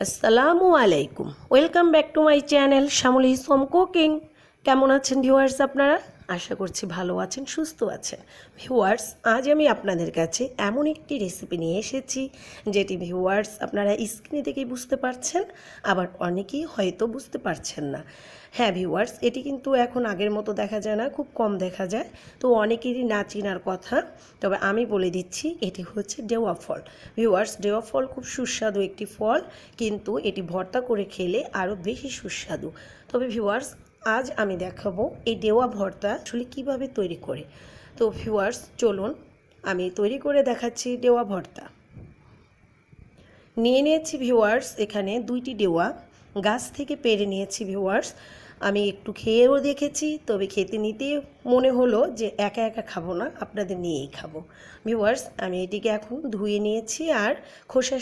আসসালামু আলাইকুম, welcome back to my channel Shyamoli home cooking. কেমন আছেন ভিউয়ার্স আপনারা? আশা করছি ভালো আছেন, সুস্থ আছেন। ভিউয়ার্স, আজ আমি আপনাদের কাছে এমন একটি রেসিপি নিয়ে এসেছি যেটি ভিউয়ার্স আপনারা স্ক্রিনে দেখেই বুঝতে পারছেন, আবার অনেকেই হয়তো বুঝতে পারছেন না। হ্যাঁ ভিউয়ার্স, এটি কিন্তু এখন আগের মতো দেখা যায় না, খুব কম দেখা যায়, তো অনেকেরই না চেনার কথা। তবে আমি বলে দিচ্ছি, এটি হচ্ছে ডেওয়া ফল। ভিউয়ার্স, ডেওয়া ফল খুব সুস্বাদু একটি ফল, কিন্তু এটি ভর্তা করে খেলে আরও বেশি সুস্বাদু। তবে ভিউয়ার্স, আজ আমি দেখাবো এই ডেওয়া ভর্তা আসলে কীভাবে তৈরি করে। তো ভিউয়ার্স চলুন আমি তৈরি করে দেখাচ্ছি ডেওয়া ভর্তা। নিয়ে নিয়েছি ভিউয়ার্স এখানে 2টি ডেওয়া, গাছ থেকে পেড়ে নিয়েছি ভিউয়ার্স। আমি একটু খেয়েও দেখেছি, তবে খেতে নিতে মনে হলো যে একা একা খাবো না, আপনাদের নিয়েই খাবো। ভিউয়ার্স, আমি এটিকে এখন ধুয়ে নিয়েছি আর খোসা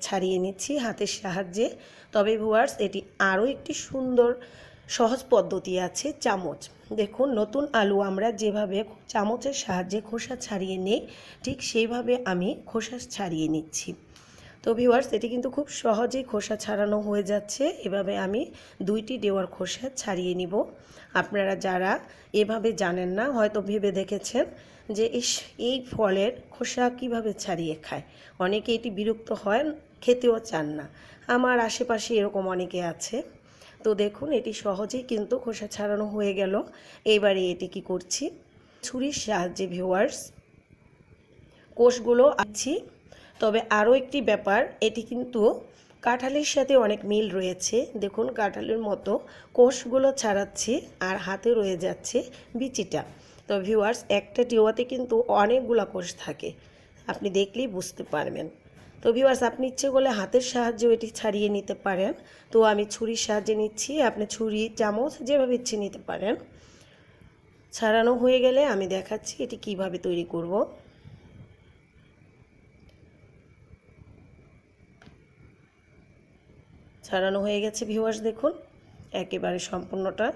ছাড়িয়ে নিচ্ছি হাতের সাহায্যে। তবে ভিউয়ার্স, এটি আরও একটি সুন্দর সহজ পদ্ধতি আছে, চামচ। দেখুন, নতুন আলু আমরা যেভাবে চামচের সাহায্যে খোসা ছাড়িয়ে নিই, ঠিক সেইভাবে আমি খোসা ছাড়িয়ে নিচ্ছি। তো ভিউয়ার্স, এটি কিন্তু খুব সহজেই খোসা ছাড়ানো হয়ে যাচ্ছে। এভাবে আমি 2টি ডেওয়ার খোসা ছাড়িয়ে নিব। আপনারা যারা এভাবে জানেন না, হয়তো ভেবে দেখেছেন যে এই ফলের খোসা কিভাবে ছাড়িয়ে খায়, অনেকে এটি বিরক্ত হয়, খেতেও চান না। আমার আশেপাশে এরকম অনেকে আছে। তো দেখুন, এটি সহজেই কিন্তু খোসা ছাড়ানো হয়ে গেল। এইবারে এটি কি করছি, ছুরির সাহায্যে ভিউয়ার্স কোষগুলো আছি। তবে আরও একটি ব্যাপার, এটি কিন্তু কাঁঠালের সাথে অনেক মিল রয়েছে। দেখুন, কাঁঠালের মতো কোষগুলো ছাড়াচ্ছি আর হাতে রয়ে যাচ্ছে বিচিটা। তো ভিউয়ার্স, একটা ডেওয়াতে কিন্তু অনেকগুলো কোষ থাকে, আপনি দেখলেই বুঝতে পারবেন। তো ভিউয়ার্স, আপনি ইচ্ছে করলে হাতের সাহায্যেও এটি ছাড়িয়ে নিতে পারেন। তো আমি ছুরির সাহায্যে নিচ্ছি, আপনি ছুরি চামচ যেভাবে ইচ্ছে নিতে পারেন। ছাড়ানো হয়ে গেলে আমি দেখাচ্ছি এটি কিভাবে তৈরি করব। ছাড়ানো হয়ে গেছে ভিউয়ার্স, দেখুন একেবারে সম্পূর্ণটা।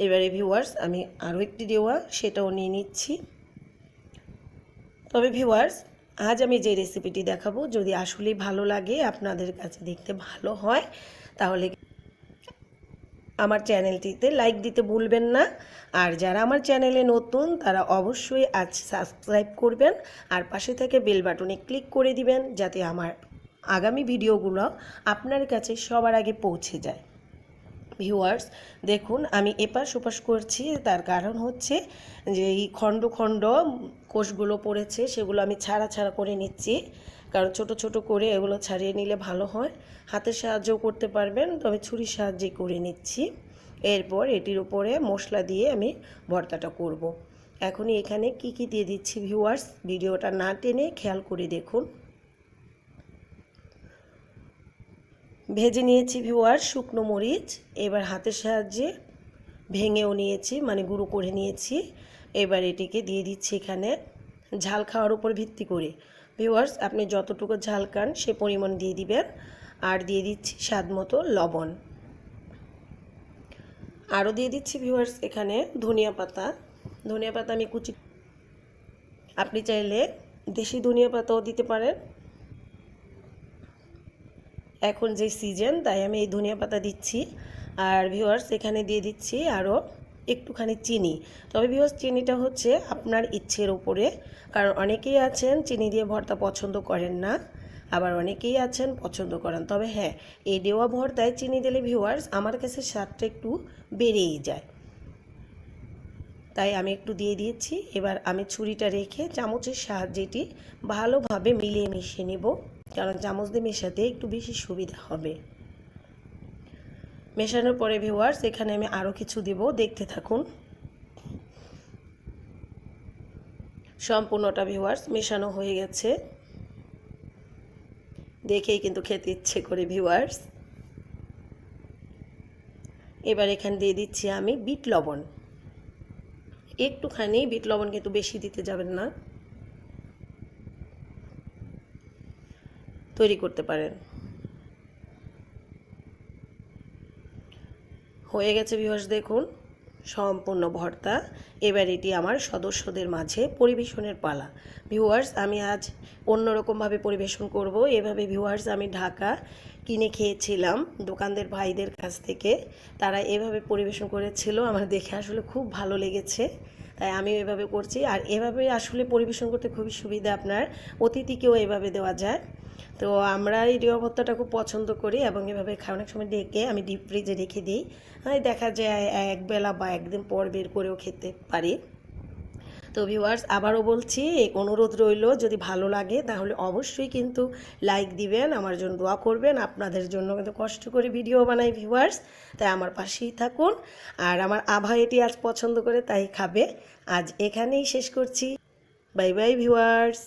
এবারে ভিউয়ার্স, আমি আরও একটি ডেওয়া সেটাও নিয়ে নিচ্ছি। তবে ভিউয়ার্স, আজ আমি যে রেসিপিটি দেখাবো, যদি আসলেই ভালো লাগে, আপনাদের কাছে দেখতে ভালো হয়, তাহলে আমার চ্যানেলটিতে লাইক দিতে ভুলবেন না। আর যারা আমার চ্যানেলে নতুন, তারা অবশ্যই আজ সাবস্ক্রাইব করবেন আর পাশে থেকে বেল বাটনে ক্লিক করে দিবেন, যাতে আমার আগামী ভিডিওগুলো আপনার কাছে সবার আগে পৌঁছে যায়। ভিউয়ার্স, দেখুন আমি এপাশ ওপাশ করছি, তার কারণ হচ্ছে যে এই খণ্ড খণ্ড কোষগুলো পড়েছে, সেগুলো আমি ছাড়া ছাড়া করে নিচ্ছি, কারণ ছোট ছোট করে এগুলো ছাড়িয়ে নিলে ভালো হয়। হাতের সাহায্যও করতে পারবেন, তবে ছুরির সাহায্যেই করে নিচ্ছি। এরপর এটির উপরে মশলা দিয়ে আমি ভর্তাটা করব। এখনই এখানে কি কি দিয়ে দিচ্ছি ভিউয়ার্স, ভিডিওটা না টেনে খেয়াল করে দেখুন। ভেজে নিয়েছি ভিউয়ার্স শুকনো মরিচ, এবার হাতের সাহায্যে ভেঙেও নিয়েছি, মানে গুঁড়ো করে নিয়েছি। এবার এটিকে দিয়ে দিচ্ছি এখানে, ঝাল খাওয়ার উপর ভিত্তি করে ভিউয়ার্স আপনি যতটুকু ঝাল খান সে পরিমাণ দিয়ে দিবেন। আর দিয়ে দিচ্ছি স্বাদ মতো লবণ। আরও দিয়ে দিচ্ছি ভিউয়ার্স এখানে ধনিয়া পাতা। ধনিয়া পাতা আমি কুচি, আপনি চাইলে দেশি ধনিয়া পাতাও দিতে পারেন। এখন যে সিজন, তাই আমি এই ধনিয়া পাতা দিচ্ছি। আর ভিউয়ার্স, এখানে দিয়ে দিচ্ছি আরও একটুখানি চিনি। তবে ভিউয়ার্স, চিনিটা হচ্ছে আপনার ইচ্ছের উপরে, কারণ অনেকেই আছেন চিনি দিয়ে ভর্তা পছন্দ করেন না, আবার অনেকেই আছেন পছন্দ করেন। তবে হ্যাঁ, এই ডেওয়া ভর্তায় চিনি দিলে ভিউয়ার্স আমার কাছে স্বাদটা একটু বেড়েই যায়, তাই আমি একটু দিয়ে দিয়েছি। এবার আমি ছুরিটা রেখে চামচের সাহায্যে এটি ভালোভাবে মিলিয়ে মিশিয়ে নেব, কারণ চামচ দিয়ে মেশাতে একটু বেশি সুবিধা হবে। মেশানোর পরে ভিউয়ার্স এখানে আমি আরও কিছু দেব, দেখতে থাকুন। সম্পূর্ণটা ভিউয়ার্স মেশানো হয়ে গেছে, দেখেই কিন্তু খেতে ইচ্ছে করে ভিউয়ার্স। এবার এখানে দিয়ে দিচ্ছি আমি বিট লবণ, একটুখানি বিট লবণ, কিন্তু বেশি দিতে যাবেন না, তৈরি করতে পারেন। হয়ে গেছে ভিউয়ার্স, দেখুন সম্পূর্ণ ভর্তা। এবার এটি আমার সদস্যদের মাঝে পরিবেশনের পালা। ভিউয়ার্স, আমি আজ অন্যরকমভাবে পরিবেশন করব। এভাবে ভিউয়ার্স আমি ঢাকা কিনে খেয়েছিলাম দোকানদার ভাইদের কাছ থেকে। তারা এভাবে পরিবেশন করেছিল, আমার দেখে আসলে খুব ভালো লেগেছে, তাই আমিও এভাবে করছি। আর এভাবে আসলে পরিবেশন করতে খুবই সুবিধা, আপনার অতিথিকেও এভাবে দেওয়া যায়। তো আমরা এই ডিম ভর্তাটা খুব পছন্দ করি এবং এভাবে অনেক সময় ডেকে আমি ডিপ ফ্রিজে রেখে দিই। দেখা যায় একবেলা বা একদিন পর বের করেও খেতে পারি। তো ভিউয়ার্স, আবারও বলছি, অনুরোধ রইল, যদি ভালো লাগে তাহলে অবশ্যই কিন্তু লাইক দিবেন, আমার জন্য দোয়া করবেন। আপনাদের জন্য কিন্তু কষ্ট করে ভিডিও বানাই ভিউয়ার্স, তাই আমার পাশেই থাকুন। আর আমার আভা এটি আজ পছন্দ করে তাই খাবে। আজ এখানেই শেষ করছি। Bye bye viewers.